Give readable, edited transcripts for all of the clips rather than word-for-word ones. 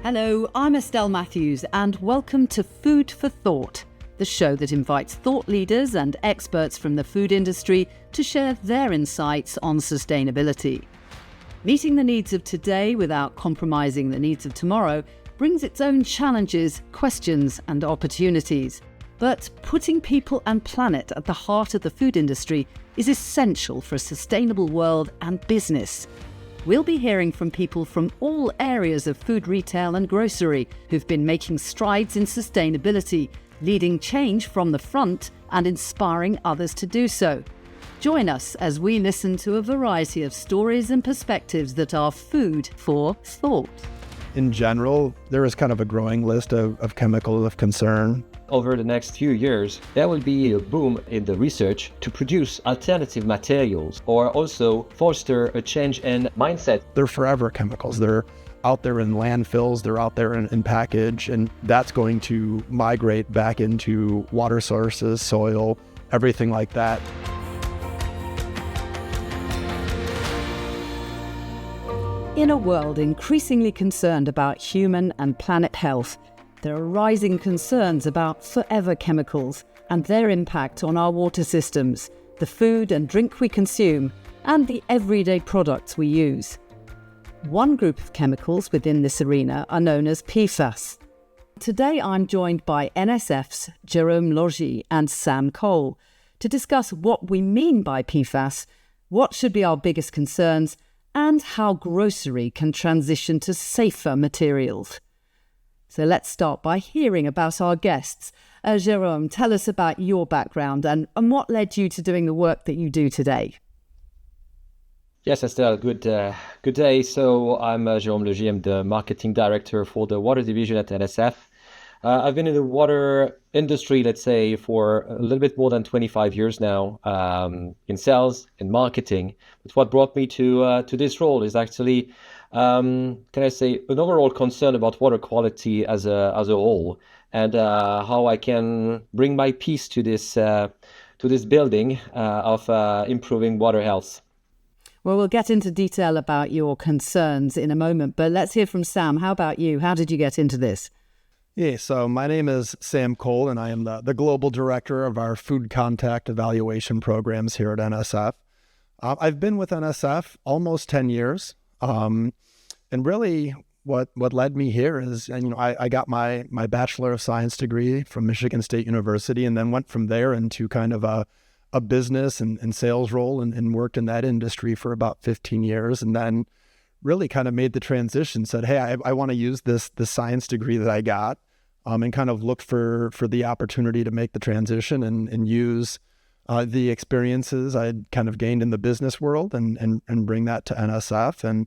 Hello, I'm Estelle Matthews and welcome to Food for Thought, the show that invites thought leaders and experts from the food industry to share their insights on sustainability. Meeting the needs of today without compromising the needs of tomorrow brings its own challenges, questions and opportunities. But putting people and planet at the heart of the food industry is essential for a sustainable world and business. We'll be hearing from people from all areas of food retail and grocery who've been making strides in sustainability, leading change from the front and inspiring others to do so. Join us as we listen to a variety of stories and perspectives that are food for thought. In general, there is kind of a growing list of chemicals of concern. Over the next few years, there will be a boom in the research to produce alternative materials or also foster a change in mindset. They're forever chemicals. They're out there in landfills, they're out there in package, and that's going to migrate back into water sources, soil, everything like that. In a world increasingly concerned about human and planet health, there are rising concerns about forever chemicals and their impact on our water systems, the food and drink we consume, and the everyday products we use. One group of chemicals within this arena are known as PFAS. Today I'm joined by NSF's Jerome Logie and Sam Cole to discuss what we mean by PFAS, what should be our biggest concerns, and how grocery can transition to safer materials. So let's start by hearing about our guests. Jerome, tell us about your background and what led you to doing the work that you do today. Yes, Estelle, good day. So I'm Jerome Logie. I'm the marketing director for the water division at NSF. I've been in the water industry, let's say, for a little bit more than 25 years now, in sales and marketing. But what brought me to this role is actually, an overall concern about water quality as a whole, and how I can bring my piece to this building of improving water health. Well, we'll get into detail about your concerns in a moment, but let's hear from Sam. How about you? How did you get into this? Yeah, so my name is Sam Cole, and I am the global director of our food contact evaluation programs here at NSF. I've been with NSF almost 10 years, and really what led me here is, I got my Bachelor of Science degree from Michigan State University, and then went from there into kind of a business and sales role, and worked in that industry for about 15 years, and then really kind of made the transition, said, hey, I want to use the science degree that I got, and kind of look for the opportunity to make the transition and use the experiences I'd kind of gained in the business world and bring that to NSF. And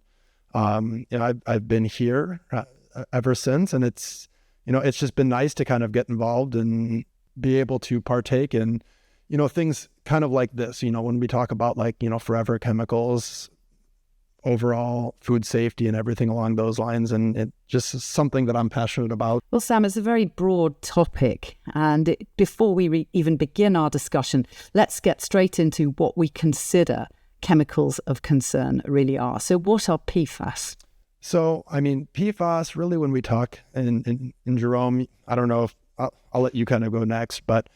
I've been here ever since, and it's just been nice to kind of get involved and be able to partake in things kind of like this. When we talk about forever chemicals, overall food safety and everything along those lines, and it just is something that I'm passionate about. Well, Sam, it's a very broad topic, and before we even begin our discussion, let's get straight into what we consider chemicals of concern really are. So what are PFAS? So, PFAS, really, when we talk, and Jerome, I don't know if I'll let you kind of go next, but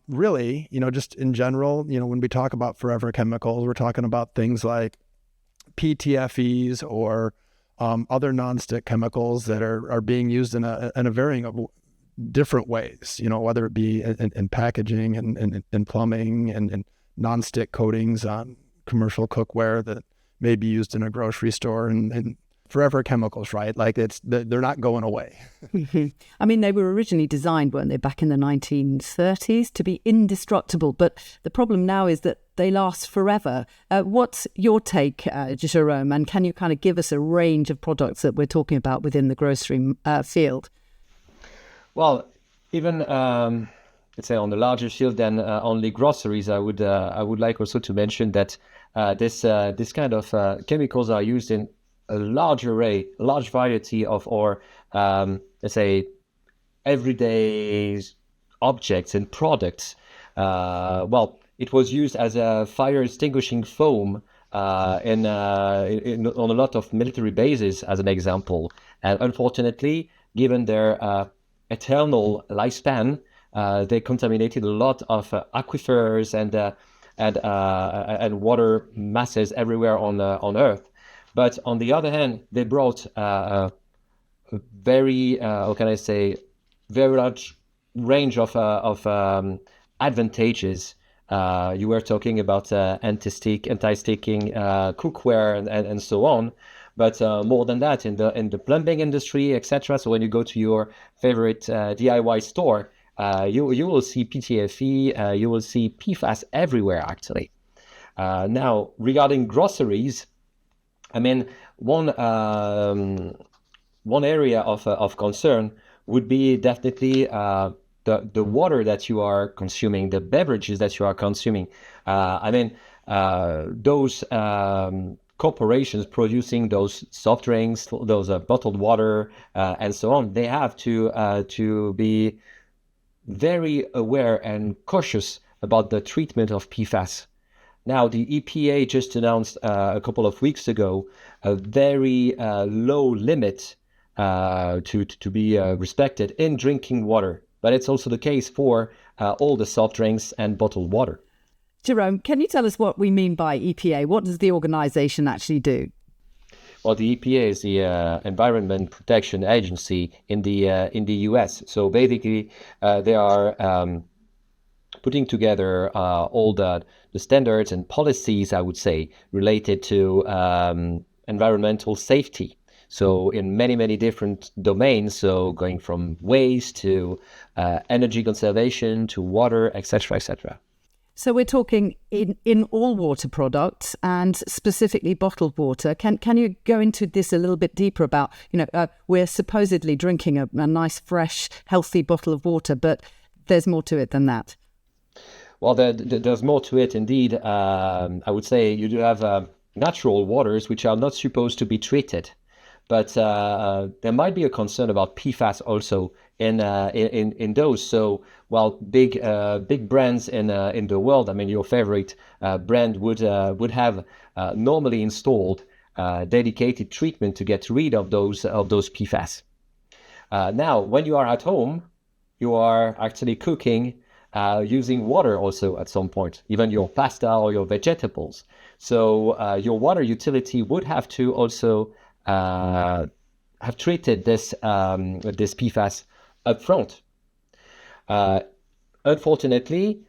really, just in general, when we talk about forever chemicals, we're talking about things like PTFEs or other nonstick chemicals that are being used in a varying of different ways, whether it be in packaging and in plumbing and nonstick coatings on commercial cookware that may be used in a grocery store, and forever chemicals, right? They're not going away. They were originally designed, weren't they, back in the 1930s to be indestructible. But the problem now is that they last forever. What's your take, Jerome? And can you kind of give us a range of products that we're talking about within the grocery field? Well, even let's say on the larger field than only groceries, I would like also to mention that this kind of chemicals are used in a large variety of our, let's say, everyday objects and products. It was used as a fire extinguishing foam on a lot of military bases, as an example. And unfortunately, given their eternal lifespan, they contaminated a lot of aquifers and water masses everywhere on Earth. But on the other hand, they brought a very, how can I say, very large range of advantages. You were talking about anti-sticking cookware and so on, but more than that, in the plumbing industry, etc. So when you go to your favorite DIY store, you will see PTFE, you will see PFAS everywhere actually. Now regarding groceries, I mean one area of concern would be definitely the water that you are consuming, the beverages that you are consuming. Those corporations producing those soft drinks, those bottled water, and so on, they have to be very aware and cautious about the treatment of PFAS. Now, the EPA just announced a couple of weeks ago a very low limit to be respected in drinking water. But it's also the case for all the soft drinks and bottled water. Jerome, can you tell us what we mean by EPA? What does the organization actually do? Well, the EPA is the Environment Protection Agency in the US. So basically, they are putting together all the standards and policies, I would say, related to environmental safety. So in many different domains, so going from waste to energy conservation to water, etc., etc. So we're talking in all water products and specifically bottled water. Can you go into this a little bit deeper about, we're supposedly drinking a nice, fresh, healthy bottle of water, but there's more to it than that. Well, there's more to it indeed. I would say you do have natural waters which are not supposed to be treated. But there might be a concern about PFAS also in those. So while big brands in the world, I mean your favorite brand would have normally installed dedicated treatment to get rid of those PFAS. Now, when you are at home, you are actually cooking using water also at some point, even your pasta or your vegetables. So your water utility would have to also have treated this PFAS up front. Unfortunately,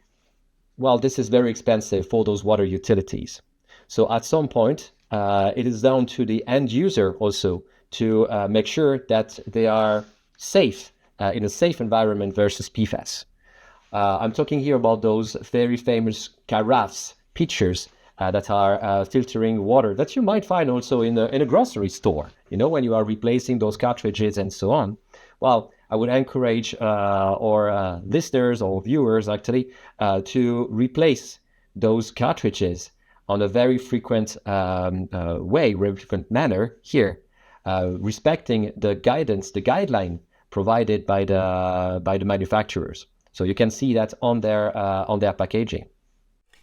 well, this is very expensive for those water utilities. So at some point, it is down to the end user also to make sure that they are safe in a safe environment versus PFAS. I'm talking here about those very famous carafes, pitchers, that are filtering water that you might find also in a grocery store, when you are replacing those cartridges and so on. Well, I would encourage our listeners or viewers actually to replace those cartridges on a very frequent way, very frequent manner here, respecting the guideline provided by the manufacturers. So you can see that on their packaging.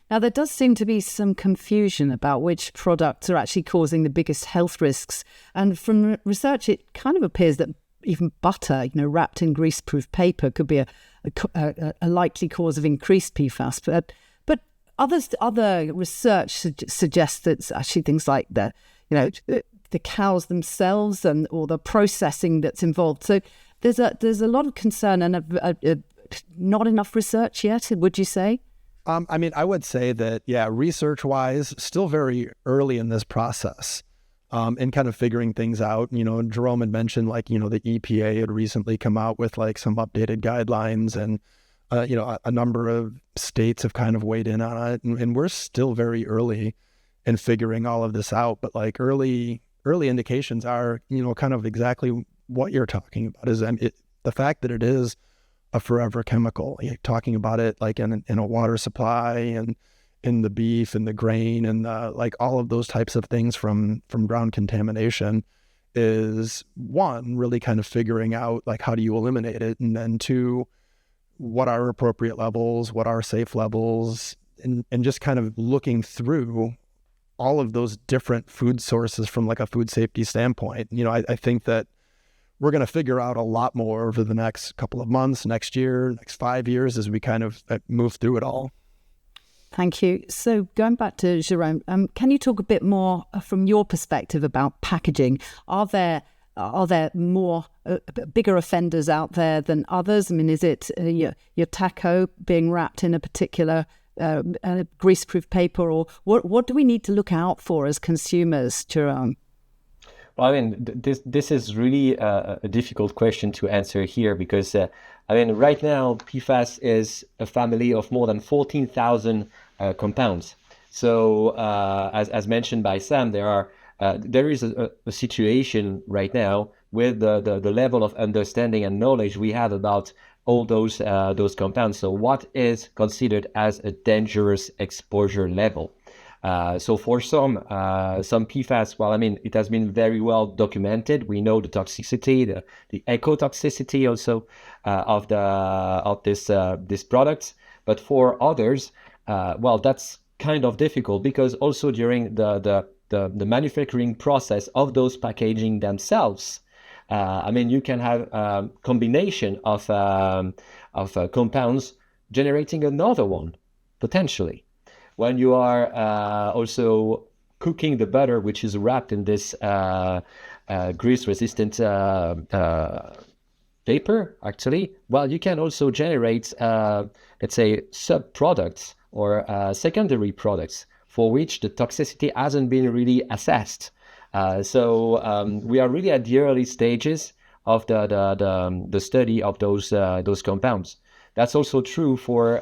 Now, there does seem to be some confusion about which products are actually causing the biggest health risks. And from research, it kind of appears that even butter, wrapped in greaseproof paper could be a likely cause of increased PFAS. But other research suggests that it's actually things like the cows themselves or the processing that's involved. So there's a lot of concern and not enough research yet, would you say? I would say that, research-wise, still very early in this process in kind of figuring things out. Jerome had mentioned, the EPA had recently come out with, some updated guidelines, and, a number of states have kind of weighed in on it. And we're still very early in figuring all of this out. But, early indications are, kind of exactly what you're talking about, is the fact that it is a forever chemical. You're talking about it in a water supply and in the beef and the grain and all of those types of things from ground contamination is one, really kind of figuring out how do you eliminate it, and then two, what are appropriate levels, what are safe levels, and just kind of looking through all of those different food sources from like a food safety standpoint. I think that we're going to figure out a lot more over the next couple of months, next year, next 5 years as we kind of move through it all. Thank you. So going back to Jerome, can you talk a bit more from your perspective about packaging? Are there more bigger offenders out there than others? I mean, is it your taco being wrapped in a particular greaseproof paper, or what do we need to look out for as consumers, Jerome? Well, I mean, this is really a difficult question to answer here because, right now, PFAS is a family of more than 14,000 compounds. So, as mentioned by Sam, there is a situation right now with the level of understanding and knowledge we have about all those compounds. So, what is considered as a dangerous exposure level? So for some PFAS, well, I mean, it has been very well documented. We know the toxicity, the ecotoxicity also of this product. But for others, well, that's kind of difficult because also during the manufacturing process of those packaging themselves, you can have a combination of compounds generating another one potentially. When you are also cooking the butter, which is wrapped in this grease-resistant paper, actually, well, you can also generate, let's say, sub-products or secondary products for which the toxicity hasn't been really assessed. So we are really at the early stages of the study of those compounds. That's also true for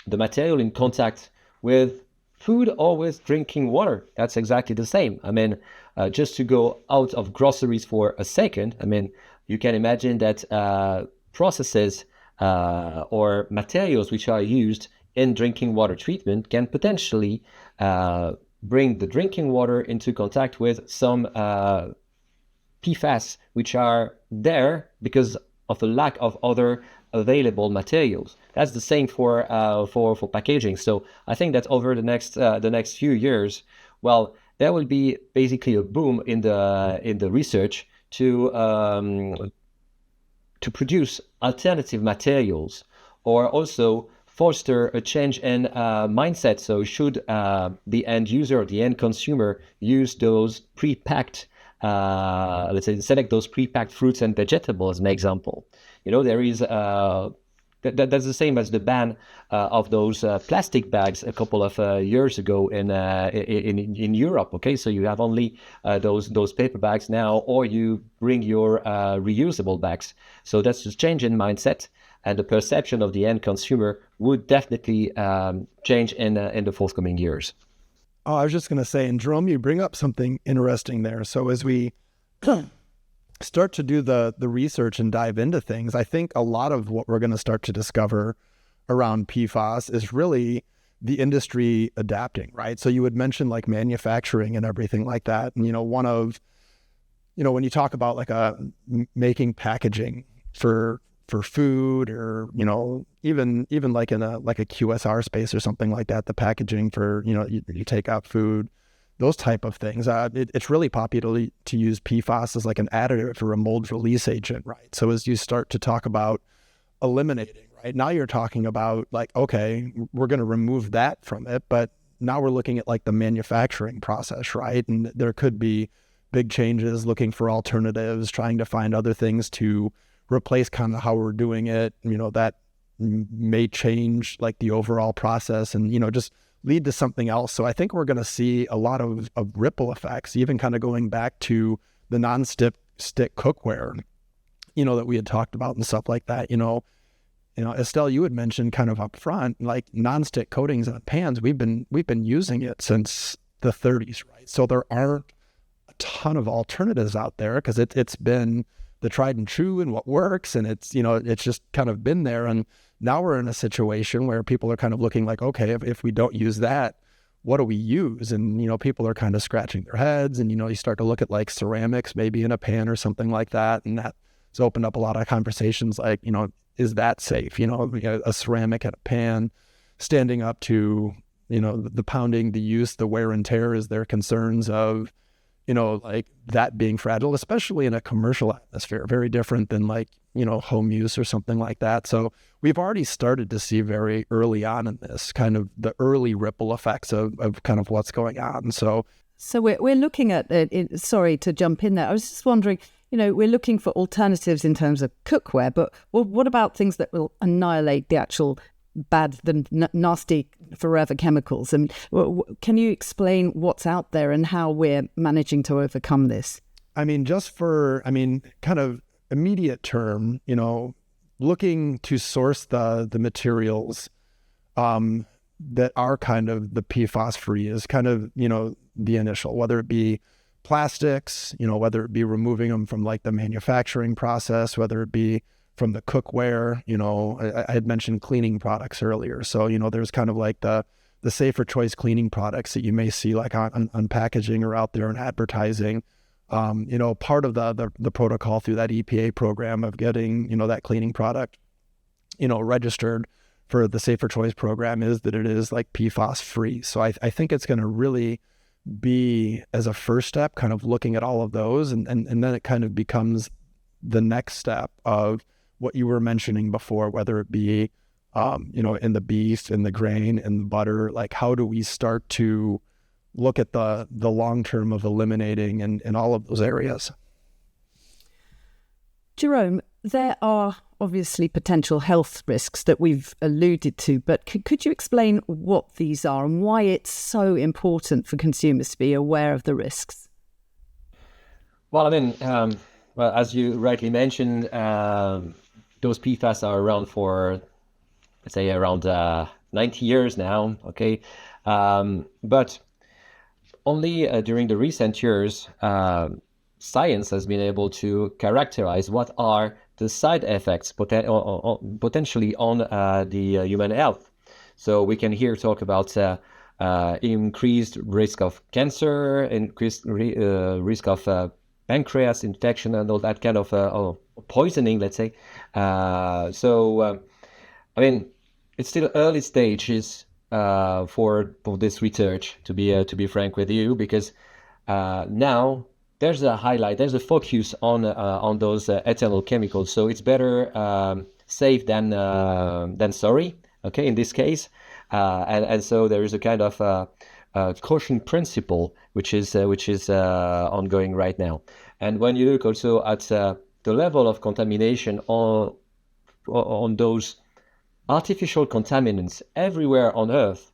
the material in contact with food or with drinking water. That's exactly the same. I mean, just to go out of groceries for a second, I mean, you can imagine that processes or materials which are used in drinking water treatment can potentially bring the drinking water into contact with some PFAS, which are there because of the lack of other available materials. That's the same for packaging. So I think that over the next few years, well, there will be basically a boom in the research to produce alternative materials, or also foster a change in mindset. So should the end user, the end consumer, use those pre-packed, let's say, select those pre-packed fruits and vegetables, as an example. There is that's the same as the ban of those plastic bags a couple of years ago in Europe. Okay, so you have only those paper bags now, or you bring your reusable bags. So that's just change in mindset, and the perception of the end consumer would definitely change in the forthcoming years. Oh, I was just going to say, and Jerome, you bring up something interesting there. So as we start to do the research and dive into things, I think a lot of what we're going to start to discover around PFAS is really the industry adapting, right? So you would mention like manufacturing and everything like that. And, when you talk about like making packaging for food, or, even like in a QSR space or something like that, the packaging for, you take out food, those type of things. It's really popular to use PFAS as like an additive or a mold release agent, right? So as you start to talk about eliminating, right, now you're talking about like, okay, we're going to remove that from it, but now we're looking at like the manufacturing process, right? And there could be big changes, looking for alternatives, trying to find other things to replace kind of how we're doing it. That may change like the overall process and, just lead to something else. So I think we're going to see a lot of ripple effects, even kind of going back to the non-stick cookware, that we had talked about and stuff like that. Estelle, you had mentioned kind of up front, like non-stick coatings on pans. We've been using it since the 30s, right? So there aren't a ton of alternatives out there because it's been the tried and true and what works, and it's just kind of been there. And now we're in a situation where people are kind of looking like, okay, if we don't use that, what do we use? And people are kind of scratching their heads, and you start to look at like ceramics maybe in a pan or something like that, and that's opened up a lot of conversations like, is that safe? A ceramic at a pan standing up to the pounding, the use, the wear and tear, is there concerns of, like that being fragile, especially in a commercial atmosphere, very different than like, home use or something like that. So we've already started to see very early on in this kind of the early ripple effects of kind of what's going on. So we're looking at it. Sorry to jump in there. I was just wondering, we're looking for alternatives in terms of cookware, but what about things that will annihilate the actual bad, nasty, forever chemicals? And can you explain what's out there and how we're managing to overcome this? Kind of immediate term, looking to source the materials that are kind of the PFAS free is kind of, the initial, whether it be plastics, whether it be removing them from like the manufacturing process, whether it be from the cookware, I had mentioned cleaning products earlier. So, there's kind of like the safer choice cleaning products that you may see like on packaging or out there in advertising. Part of the protocol through that EPA program of getting, that cleaning product, registered for the safer choice program is that it is like PFAS free. So I think it's going to really be, as a first step, kind of looking at all of those. And then it kind of becomes the next step of what you were mentioning before, whether it be, in the beef, in the grain, in the butter, like how do we start to look at the long term of eliminating in all of those areas? Jerome, there are obviously potential health risks that we've alluded to, but could you explain what these are and why it's so important for consumers to be aware of the risks? Well, as you rightly mentioned, those PFAS are around for, let's say, around 90 years now, okay? But only during the recent years, science has been able to characterize what are the side effects potentially on the human health. So we can here talk about increased risk of cancer, increased risk of pancreas infection, and all that kind of poisoning, let's say. It's still early stages for this research, to be frank with you, because now there's a focus on those ethanol chemicals. So it's better safe than sorry. Okay, in this case, and so there is a kind of caution principle which is ongoing right now. And when you look also at the level of contamination on those artificial contaminants everywhere on Earth,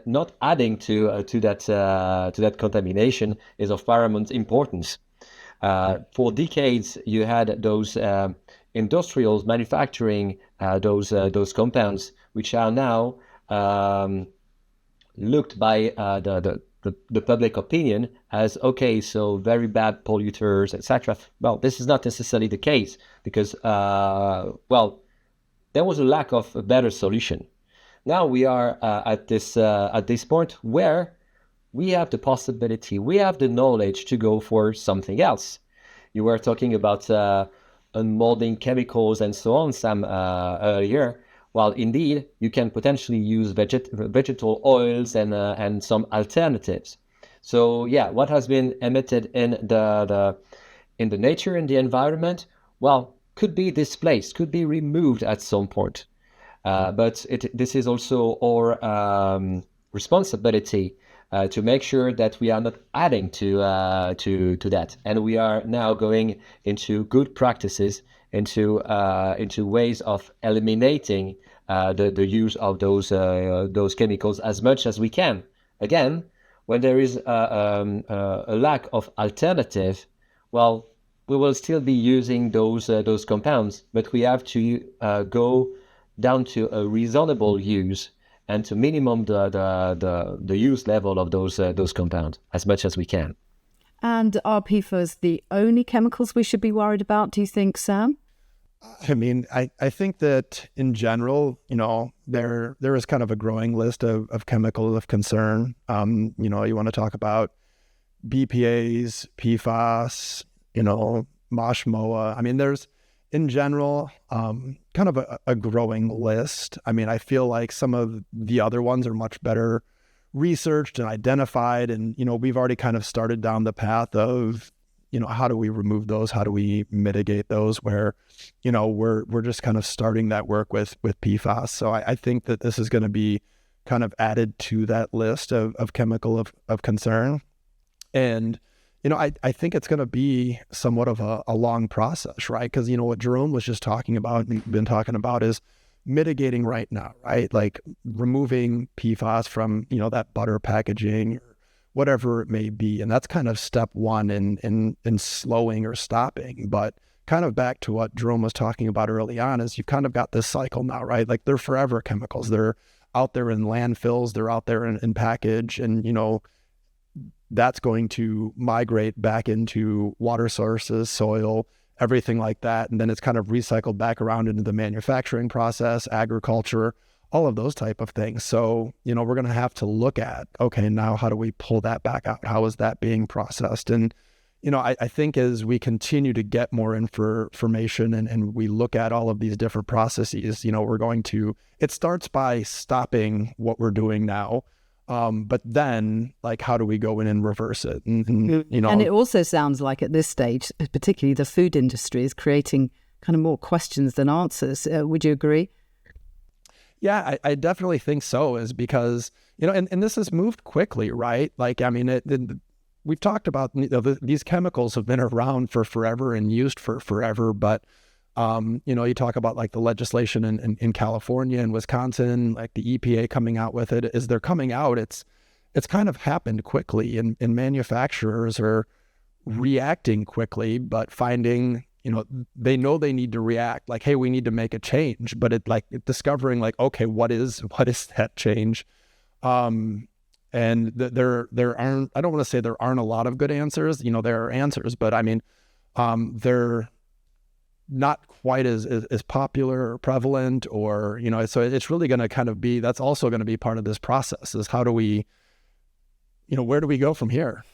not adding to that contamination is of paramount importance. For decades, you had those industrials manufacturing those compounds, which are now looked by the public opinion as okay, so very bad polluters, etc. Well, this is not necessarily the case because there was a lack of a better solution. Now we are at this point where we have the possibility, we have the knowledge to go for something else. You were talking about unmolding chemicals and so on, Sam, earlier. Well, indeed, you can potentially use vegetal oils and some alternatives. So yeah, what has been emitted in the nature, in the environment, well, could be displaced, could be removed at some point. But this is also our responsibility to make sure that we are not adding to that, and we are now going into good practices, into ways of eliminating the use of those chemicals as much as we can. Again, when there is a lack of alternative, well, we will still be using those compounds, but we have to go down to a reasonable use and to minimum the use level of those compounds as much as we can. And are PFAS the only chemicals we should be worried about, do you think, Sam? I think that in general, there is kind of a growing list of chemicals of concern. You want to talk about BPAs, PFAS, MOSH, MOA. in general, kind of a growing list. I mean, I feel like some of the other ones are much better researched and identified. And, we've already kind of started down the path of, how do we remove those? How do we mitigate those where, we're just kind of starting that work with PFAS. So I think that this is going to be kind of added to that list of chemical of concern. And, I think it's going to be somewhat of a long process, right? Because, what Jerome was just talking about and been talking about is mitigating right now, right? Like removing PFAS from, that butter packaging or whatever it may be. And that's kind of step one in slowing or stopping. But kind of back to what Jerome was talking about early on is you've kind of got this cycle now, right? Like they're forever chemicals. They're out there in landfills, they're out there in package, and, that's going to migrate back into water sources, soil, everything like that. And then it's kind of recycled back around into the manufacturing process, agriculture, all of those type of things. So, we're going to have to look at, okay, now how do we pull that back out? How is that being processed? And, I think as we continue to get more information and we look at all of these different processes, it starts by stopping what we're doing now. But then, like, how do we go in and reverse it? And it also sounds like at this stage, particularly the food industry is creating kind of more questions than answers. Would you agree? Yeah, I definitely think so, is because, and this has moved quickly, right? Like, I mean, we've talked about, these chemicals have been around for forever and used for forever, but you talk about like the legislation in California and Wisconsin, like the EPA coming out with it. As they're coming out, it's kind of happened quickly, and manufacturers are reacting quickly, but finding, they know they need to react, like, hey, we need to make a change, but discovering like, okay, what is that change? And there aren't, I don't want to say there aren't a lot of good answers, there are answers, but I mean, they're not quite as popular or prevalent, or, so it's really going to kind of be, that's also going to be part of this process, is how do we, where do we go from here?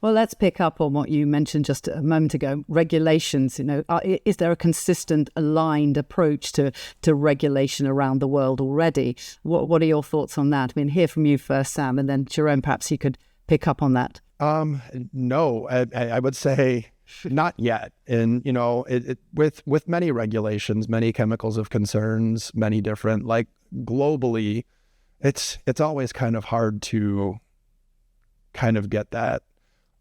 Well, let's pick up on what you mentioned just a moment ago, regulations. Is there a consistent, aligned approach to regulation around the world already? What are your thoughts on that? I mean, hear from you first, Sam, and then Jerome, perhaps you could pick up on that. No, I would say not yet. And, with many regulations, many chemicals of concerns, many different, like globally, it's always kind of hard to kind of get that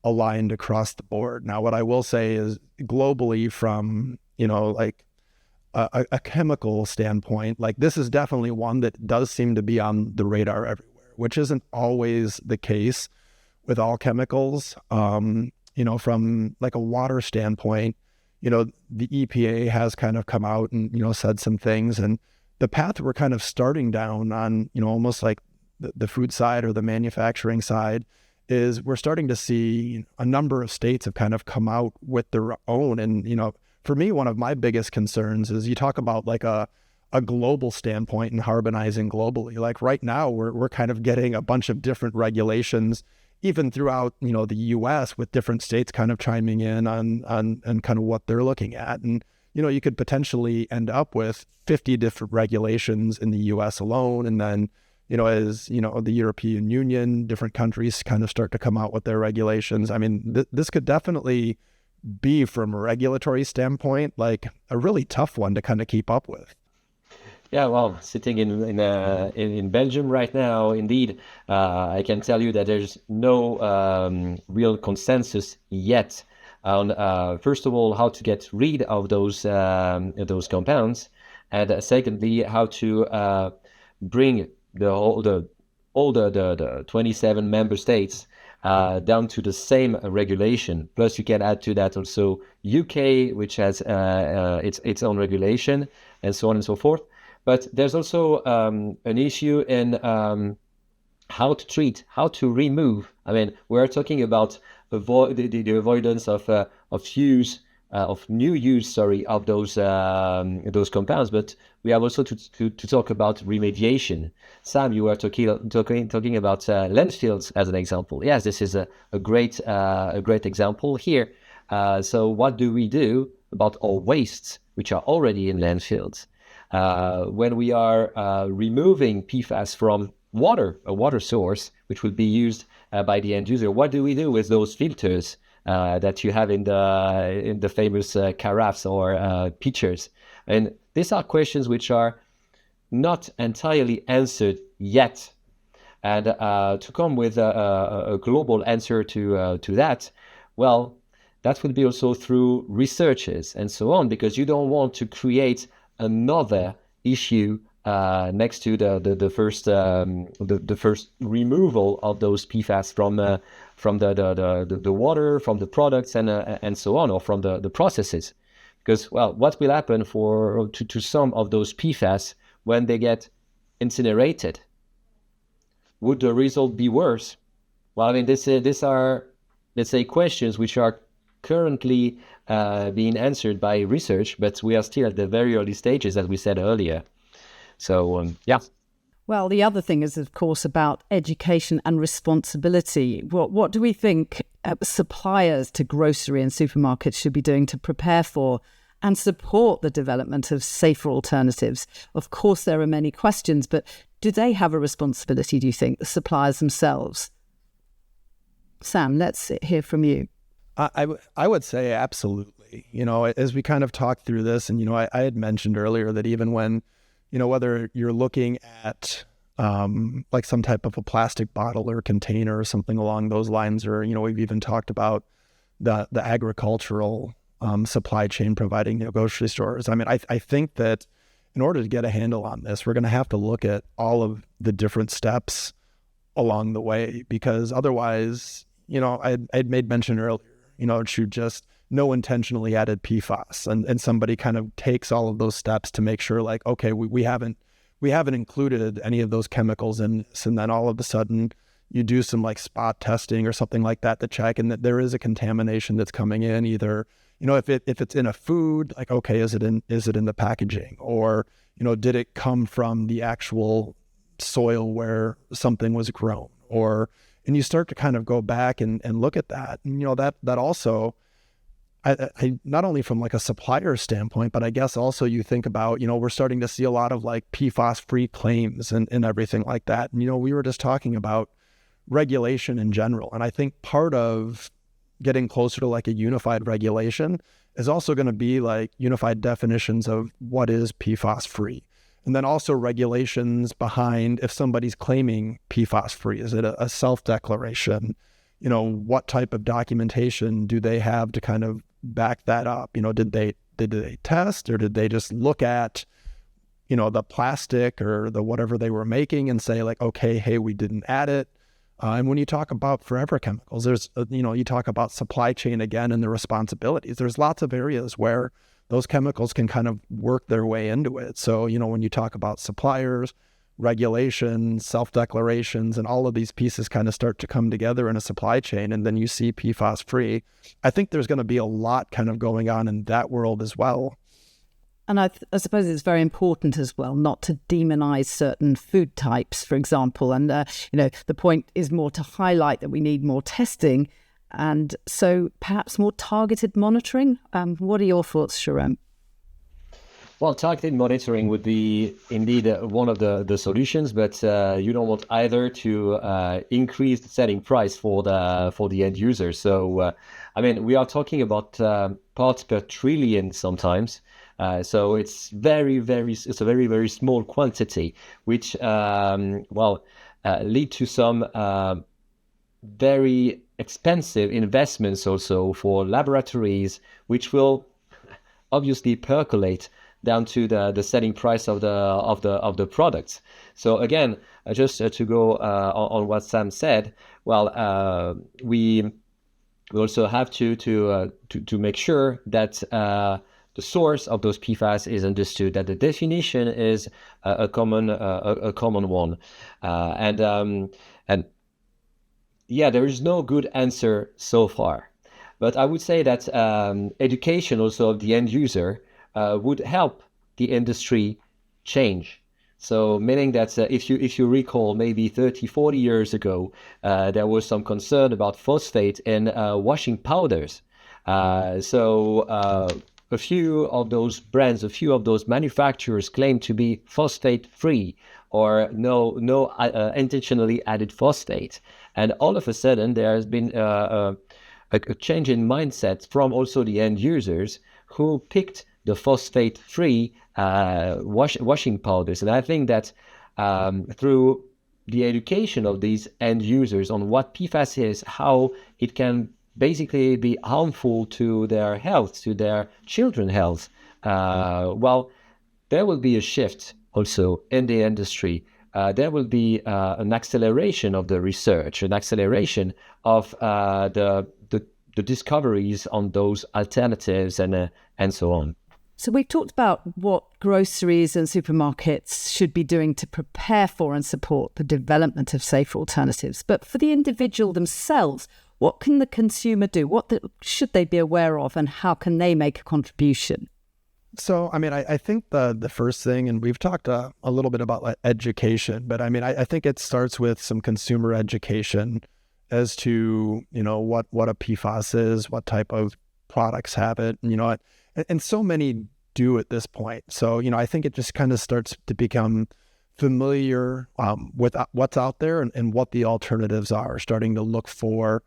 aligned across the board. Now, what I will say is globally from, like a chemical standpoint, like this is definitely one that does seem to be on the radar everywhere, which isn't always the case with all chemicals. From like a water standpoint, the EPA has kind of come out and, said some things, and the path we're kind of starting down on, almost like the food side or the manufacturing side, is we're starting to see a number of states have kind of come out with their own. And, for me, one of my biggest concerns is you talk about like a global standpoint and harmonizing globally. Like right now, we're kind of getting a bunch of different regulations, even throughout, the U.S., with different states kind of chiming in on kind of what they're looking at. And, you could potentially end up with 50 different regulations in the U.S. alone. And then, as, the European Union, different countries kind of start to come out with their regulations. I mean, this could definitely be, from a regulatory standpoint, like a really tough one to kind of keep up with. Yeah, well, sitting in Belgium right now, indeed, I can tell you that there's no real consensus yet on, first of all, how to get rid of those compounds, and secondly, how to bring all the 27 member states down to the same regulation. Plus, you can add to that also UK, which has its own regulation, and so on and so forth. But there's also an issue in how to treat, how to remove. I mean, we're talking about the avoidance of new use of those compounds, but we have also to talk about remediation. Sam, you were talking about landfills as an example. Yes, this is a great example here. So what do we do about our wastes, which are already in landfills. When we are removing PFAS from a water source, which will be used by the end user, what do we do with those filters that you have in the famous carafes or pitchers? And these are questions which are not entirely answered yet. And to come with a global answer to that, well, that would be also through researches and so on, because you don't want to create another issue next to the first removal of those PFAS from the water, from the products, and so on, or from the processes. Because, well, what will happen to some of those PFAS when they get incinerated? Would the result be worse? Well, I mean, these are, let's say, questions which are currently being answered by research, but we are still at the very early stages, as we said earlier. So, yeah. Well, the other thing is, of course, about education and responsibility. What do we think suppliers to grocery and supermarkets should be doing to prepare for and support the development of safer alternatives? Of course, there are many questions, but do they have a responsibility, do you think, the suppliers themselves? Sam, let's hear from you. I would say absolutely. As we kind of talked through this, and, I had mentioned earlier that even when, whether you're looking at like some type of a plastic bottle or container or something along those lines, or, we've even talked about the agricultural supply chain providing grocery stores. I mean, I think that in order to get a handle on this, we're going to have to look at all of the different steps along the way, because otherwise, I'd made mention earlier, to just no intentionally added PFAS, and somebody kind of takes all of those steps to make sure, like, okay, we haven't included any of those chemicals in this, and then all of a sudden you do some like spot testing or something like that to check, and that there is a contamination that's coming in, either, if it's in a food, like, okay, is it in the packaging, or, did it come from the actual soil where something was grown, and you start to kind of go back and look at that. And, that also, I not only from like a supplier standpoint, but I guess also you think about, we're starting to see a lot of like PFAS-free claims and everything like that. And, we were just talking about regulation in general. And I think part of getting closer to like a unified regulation is also going to be like unified definitions of what is PFAS-free. And then also regulations behind if somebody's claiming PFAS-free. Is it a self-declaration? What type of documentation do they have to kind of back that up? Did they test, or did they just look at, the plastic or the whatever they were making and say like, okay, hey, we didn't add it. And when you talk about forever chemicals, there's, you talk about supply chain again and the responsibilities. There's lots of areas where those chemicals can kind of work their way into it. So, when you talk about suppliers, regulations, self-declarations, and all of these pieces kind of start to come together in a supply chain, and then you see PFAS free, I think there's going to be a lot kind of going on in that world as well. And I suppose it's very important as well not to demonize certain food types, for example. And, the point is more to highlight that we need more testing, and so perhaps more targeted monitoring. What are your thoughts, Jerome? Well, targeted monitoring would be indeed one of the solutions, but you don't want either to increase the selling price for the end user. So, we are talking about parts per trillion sometimes. So it's a very, very small quantity, which lead to some very expensive investments also for laboratories, which will obviously percolate down to the selling price of the products. So again, just to go on what Sam said, we also have to make sure that the source of those PFAS is understood, that the definition is a common one, and there is no good answer so far. But I would say that education also of the end user would help the industry change. So meaning that if you recall, maybe 30, 40 years ago, there was some concern about phosphate in washing powders. a few of those brands, a few of those manufacturers claim to be phosphate-free or no intentionally added phosphate. And all of a sudden, there has been a change in mindset from also the end users who picked the phosphate-free washing powders. And I think that through the education of these end users on what PFAS is, how it can basically be harmful to their health, to their children's health, there will be a shift also in the industry. There will be an acceleration of the research, an acceleration of the discoveries on those alternatives and so on. So we've talked about what groceries and supermarkets should be doing to prepare for and support the development of safer alternatives. But for the individual themselves, what can the consumer do? What should they be aware of, and how can they make a contribution? So, I mean, I think the first thing, and we've talked a little bit about education, but I mean, I think it starts with some consumer education as to, what a PFAS is, what type of products have it, and so many do at this point. So, I think it just kind of starts to become familiar with what's out there and what the alternatives are, starting to look for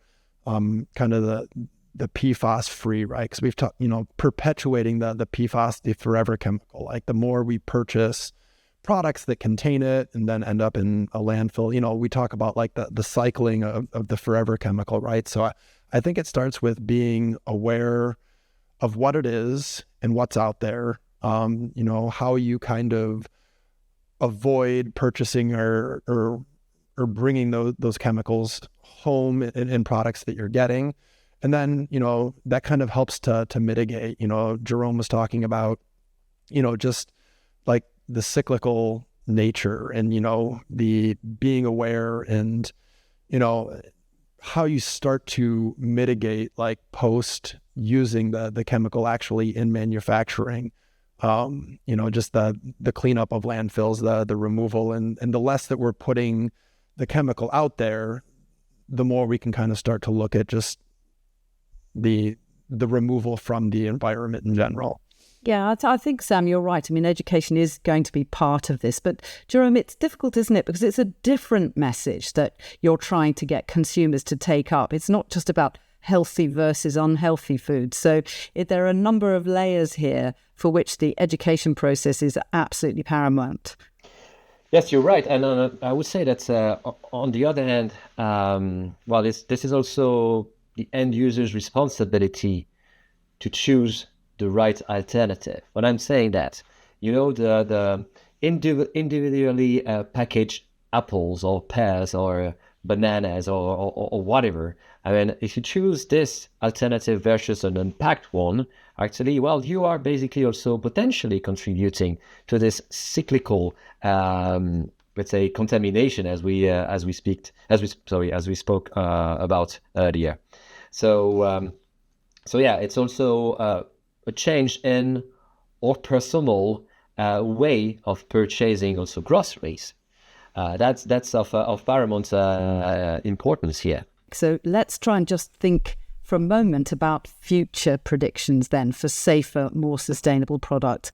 kind of the PFAS free, right? Because we've talked, perpetuating the PFAS, the forever chemical. Like the more we purchase products that contain it and then end up in a landfill, we talk about like the cycling of the forever chemical, right? So I think it starts with being aware of what it is and what's out there, how you kind of avoid purchasing or bringing those chemicals home in products that you're getting. And then, that kind of helps to mitigate. Jerome was talking about, just like the cyclical nature and, the being aware and, how you start to mitigate like post using the chemical actually in manufacturing. Just the cleanup of landfills, the removal, and the less that we're putting the chemical out there, the more we can kind of start to look at just the removal from the environment in general. Yeah, I think, Sam, you're right. I mean, education is going to be part of this. But Jerome, it's difficult, isn't it? Because it's a different message that you're trying to get consumers to take up. It's not just about healthy versus unhealthy food. So there are a number of layers here for which the education process is absolutely paramount. Yes, you're right. And I would say that on the other hand, this is also the end user's responsibility to choose the right alternative. When I'm saying that, the individually packaged apples or pears or bananas or whatever. I mean, if you choose this alternative versus an unpacked one, actually, you are basically also potentially contributing to this cyclical, let's say, contamination as we spoke about earlier. So it's also a change in our personal way of purchasing also groceries. That's of paramount importance here. So let's try and just think for a moment about future predictions then for safer, more sustainable products.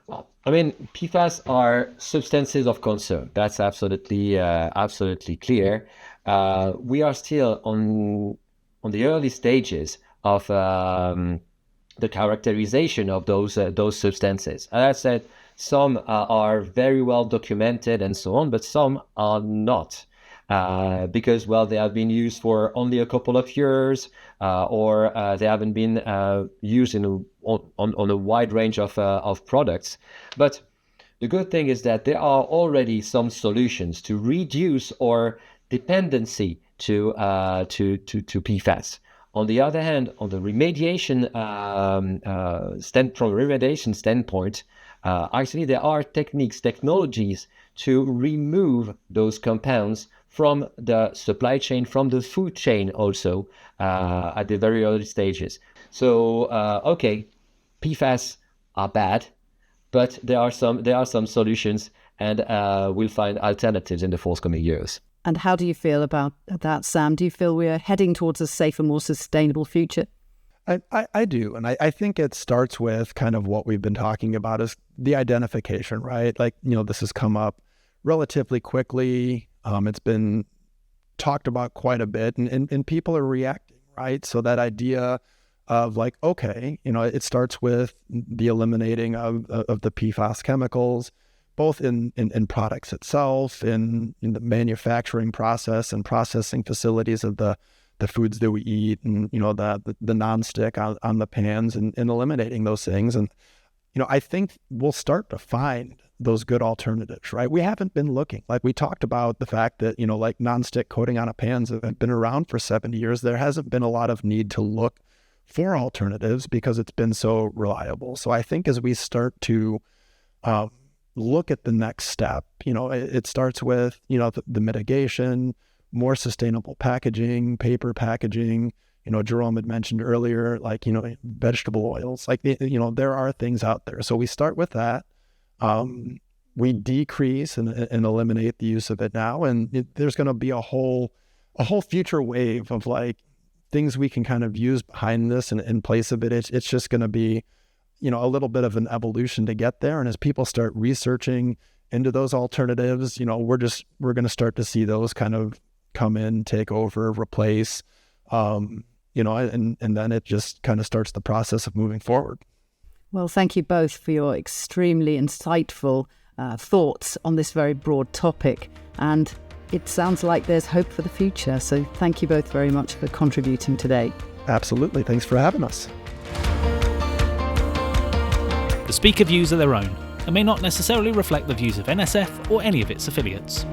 Well, I mean, PFAS are substances of concern. That's absolutely clear. We are still on the early stages of the characterization of those substances. As I said, some are very well documented and so on, but some are not. Because they have been used for only a couple of years, or they haven't been used on a wide range of products. But the good thing is that there are already some solutions to reduce our dependency to PFAS. On the other hand, on the remediation standpoint, actually there are technologies to remove those compounds from the supply chain, from the food chain also, at the very early stages. So, PFAS are bad, but there are some solutions, and we'll find alternatives in the forthcoming years. And how do you feel about that, Sam? Do you feel we're heading towards a safer, more sustainable future? I do. And I think it starts with kind of what we've been talking about is the identification, right? Like, this has come up relatively quickly. It's been talked about quite a bit and people are reacting, right? So that idea of like, okay, it starts with the eliminating of the PFAS chemicals, both in products itself, in the manufacturing process and processing facilities of the foods that we eat, and the nonstick on the pans, and eliminating those things. And I think we'll start to find those good alternatives, right? We haven't been looking. Like we talked about the fact that like nonstick coating on a pans have been around for 70 years. There hasn't been a lot of need to look for alternatives because it's been so reliable. So I think as we start to look at the next step, it starts with the mitigation, more sustainable packaging, paper packaging. Jerome had mentioned earlier, like, vegetable oils, like, there are things out there. So we start with that. We decrease and eliminate the use of it now. And there's going to be a whole future wave of like things we can kind of use behind this and in place of it. It's just going to be, a little bit of an evolution to get there. And as people start researching into those alternatives, we're going to start to see those kind of come in, take over, replace, and then it just kind of starts the process of moving forward. Well, thank you both for your extremely insightful thoughts on this very broad topic. And it sounds like there's hope for the future. So thank you both very much for contributing today. Absolutely. Thanks for having us. The speaker views are their own and may not necessarily reflect the views of NSF or any of its affiliates.